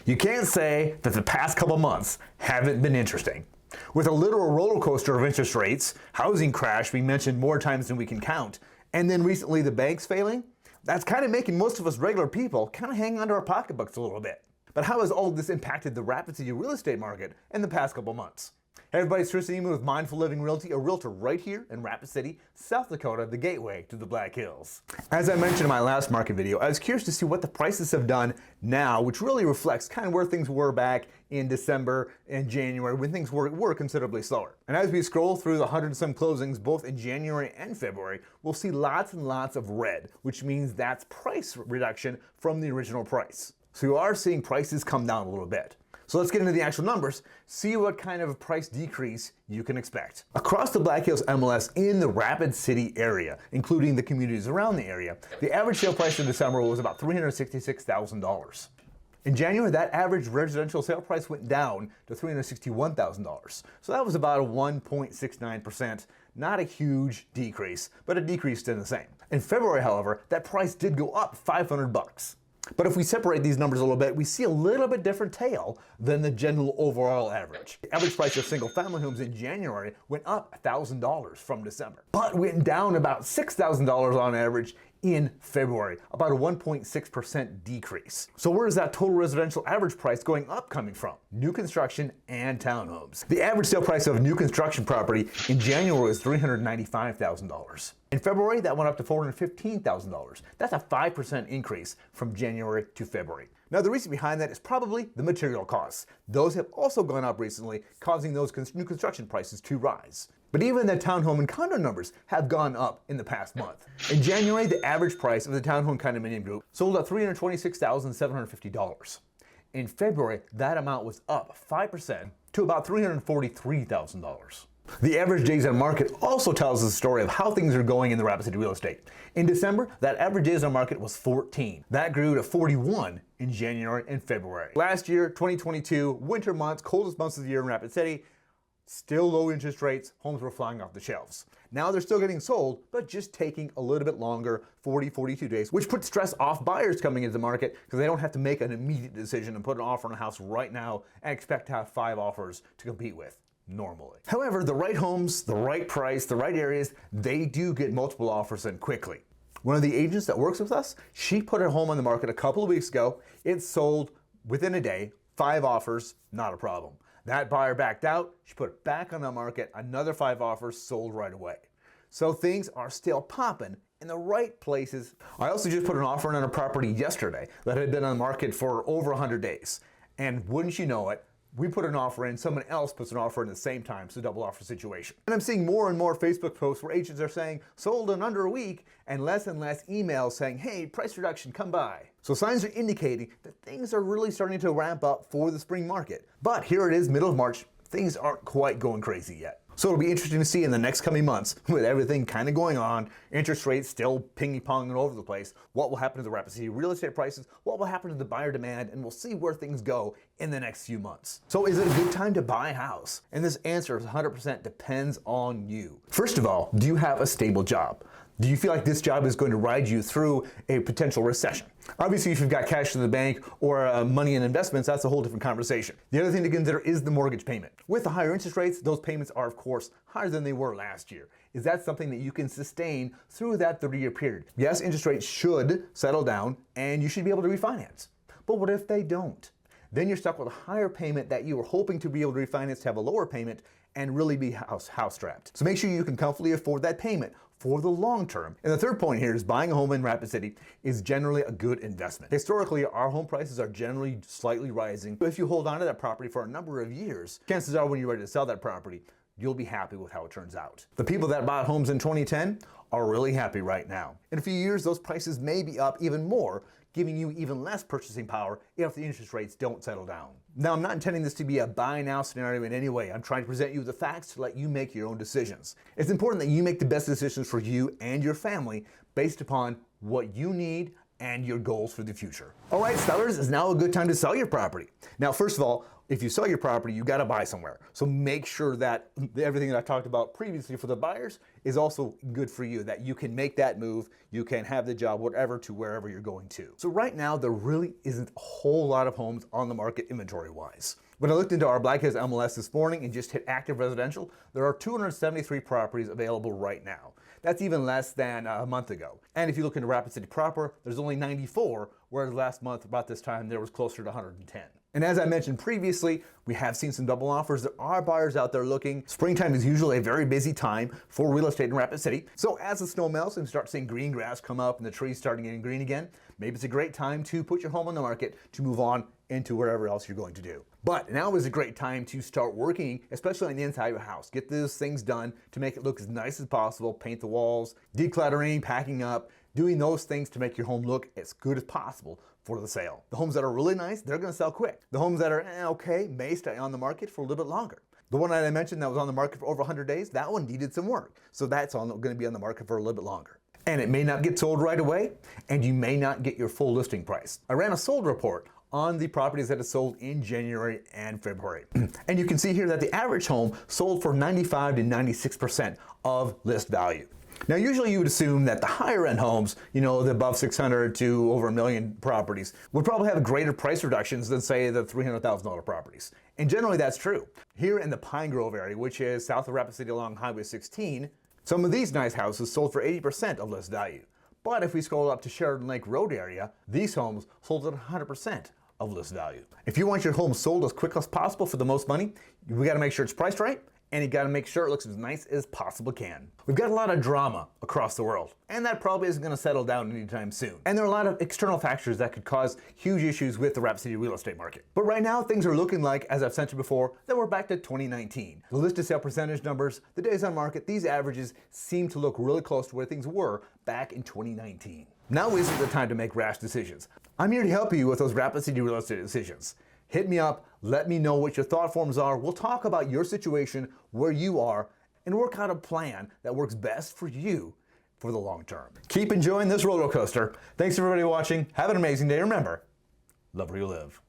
You can't say that the past couple months haven't been interesting. With a literal roller coaster of interest rates, housing crash being mentioned more times than we can count, and then recently the banks failing, that's kind of making most of us regular people kind of hang onto our pocketbooks a little bit. But how has all of this impacted the Rapid City real estate market in the past couple months? Hey everybody, it's Tristan Emond with Mindful Living Realty, a realtor right here in Rapid City, South Dakota, the gateway to the Black Hills. As I mentioned in my last market video, I was curious to see what the prices have done now, which really reflects kind of where things were back in December and January when things were considerably slower. And as we scroll through the 100 and some closings both in January and February, we'll see lots and lots of red, which means that's price reduction from the original price. So you are seeing prices come down a little bit. So let's get into the actual numbers, see what kind of a price decrease you can expect. Across the Black Hills MLS in the Rapid City area, including the communities around the area, the average sale price in December was about $366,000. In January, that average residential sale price went down to $361,000. So that was about a 1.69%. Not a huge decrease, but a decrease still the same. In February, however, that price did go up $500. But if we separate these numbers a little bit, we see a little bit different tale than the general overall average. The average price of single family homes in January went up $1,000 from December, but went down about $6,000 on average in February, about a 1.6% decrease. So where is that total residential average price going up coming from? New construction and townhomes. The average sale price of a new construction property in January was $395,000. In February, that went up to $415,000. That's a 5% increase from January to February. Now, the reason behind that is probably the material costs. Those have also gone up recently, causing those new construction prices to rise. But even the townhome and condo numbers have gone up in the past month. In January, the average price of the townhome condominium group sold at $326,750. In February, that amount was up 5% to about $343,000. The average days on market also tells the story of how things are going in the Rapid City real estate. In December, that average days on market was 14. That grew to 41 in January and February. Last year, 2022, winter months, coldest months of the year in Rapid City, still low interest rates, homes were flying off the shelves. Now they're still getting sold, but just taking a little bit longer, 40, 42 days, which puts stress off buyers coming into the market because they don't have to make an immediate decision and put an offer on a house right now and expect to have 5 offers to compete with normally. However, the right homes, the right price, the right areas, they do get multiple offers in quickly. One of the agents that works with us, she put her home on the market a couple of weeks ago. It sold within a day, 5 offers, not a problem. That buyer backed out, she put it back on the market, another 5 offers sold right away. So things are still popping in the right places. I also just put an offer on a property yesterday that had been on the market for over 100 days. And wouldn't you know it, we put an offer in, someone else puts an offer in at the same time. It's a double offer situation. And I'm seeing more and more Facebook posts where agents are saying sold in under a week and less emails saying, hey, price reduction, come by. So signs are indicating that things are really starting to ramp up for the spring market. But here it is, middle of March, things aren't quite going crazy yet. So it'll be interesting to see in the next coming months, with everything kind of going on, interest rates still ping-ponging all over the place, what will happen to the Rapid City real estate prices, what will happen to the buyer demand, and we'll see where things go in the next few months. So is it a good time to buy a house? And this answer 100% depends on you. First of all, do you have a stable job? Do you feel like this job is going to ride you through a potential recession? Obviously, if you've got cash in the bank or money in investments, that's a whole different conversation. The other thing to consider is the mortgage payment. With the higher interest rates, those payments are, of course, higher than they were last year. Is that something that you can sustain through that 30-year period? Yes, interest rates should settle down and you should be able to refinance. But what if they don't? Then you're stuck with a higher payment that you were hoping to be able to refinance to have a lower payment and really be house strapped. So make sure you can comfortably afford that payment for the long term. And the third point here is buying a home in Rapid City is generally a good investment. Historically, our home prices are generally slightly rising. But if you hold on to that property for a number of years, chances are when you're ready to sell that property, you'll be happy with how it turns out. The people that bought homes in 2010 are really happy right now. In a few years, those prices may be up even more, giving you even less purchasing power if the interest rates don't settle down. Now, I'm not intending this to be a buy now scenario in any way. I'm trying to present you the facts to let you make your own decisions. It's important that you make the best decisions for you and your family based upon what you need and your goals for the future. All right, sellers, is now a good time to sell your property. Now, first of all, If you sell your property, you got to buy somewhere. So make sure that everything that I talked about previously for the buyers is also good for you, that you can make that move, you can have the job, whatever, to wherever you're going to. So right now, there really isn't a whole lot of homes on the market inventory-wise. When I looked into our Black Hills MLS this morning and just hit active residential, there are 273 properties available right now. That's even less than a month ago. And if you look into Rapid City proper, there's only 94, whereas last month, about this time, there was closer to 110. And as I mentioned previously, we have seen some double offers. There are buyers out there looking. Springtime is usually a very busy time for real estate in Rapid City. So as the snow melts and you start seeing green grass come up and the trees starting getting green again, maybe it's a great time to put your home on the market to move on into whatever else you're going to do. But now is a great time to start working, especially on the inside of your house. Get those things done to make it look as nice as possible. Paint the walls, decluttering, packing up, doing those things to make your home look as good as possible for the sale. The homes that are really nice, they're going to sell quick. The homes that are okay may stay on the market for a little bit longer. The one that I mentioned that was on the market for over 100 days, that one needed some work. So that's going to be on the market for a little bit longer. And it may not get sold right away, and you may not get your full listing price. I ran a sold report on the properties that have sold in January and February. And you can see here that the average home sold for 95 to 96% of list value. Now, usually you would assume that the higher end homes, the above 600 to over $1 million properties, would probably have greater price reductions than, say, the $300,000 properties. And generally that's true. Here in the Pine Grove area, which is south of Rapid City along Highway 16, some of these nice houses sold for 80% of list value. But if we scroll up to Sheridan Lake Road area, these homes sold at 100% of list value. If you want your home sold as quick as possible for the most money, we got to make sure it's priced right, and you got to make sure it looks as nice as possible can. We've got a lot of drama across the world, and that probably isn't going to settle down anytime soon. And there are a lot of external factors that could cause huge issues with the Rapid City real estate market. But right now, things are looking like, as I've said to you before, that we're back to 2019. The list to sale percentage numbers, the days on market, these averages seem to look really close to where things were back in 2019. Now isn't the time to make rash decisions. I'm here to help you with those Rapid City real estate decisions. Hit me up, let me know what your thought forms are. We'll talk about your situation, where you are, and work out a plan that works best for you for the long term. Keep enjoying this roller coaster. Thanks everybody watching. Have an amazing day. Remember, love where you live.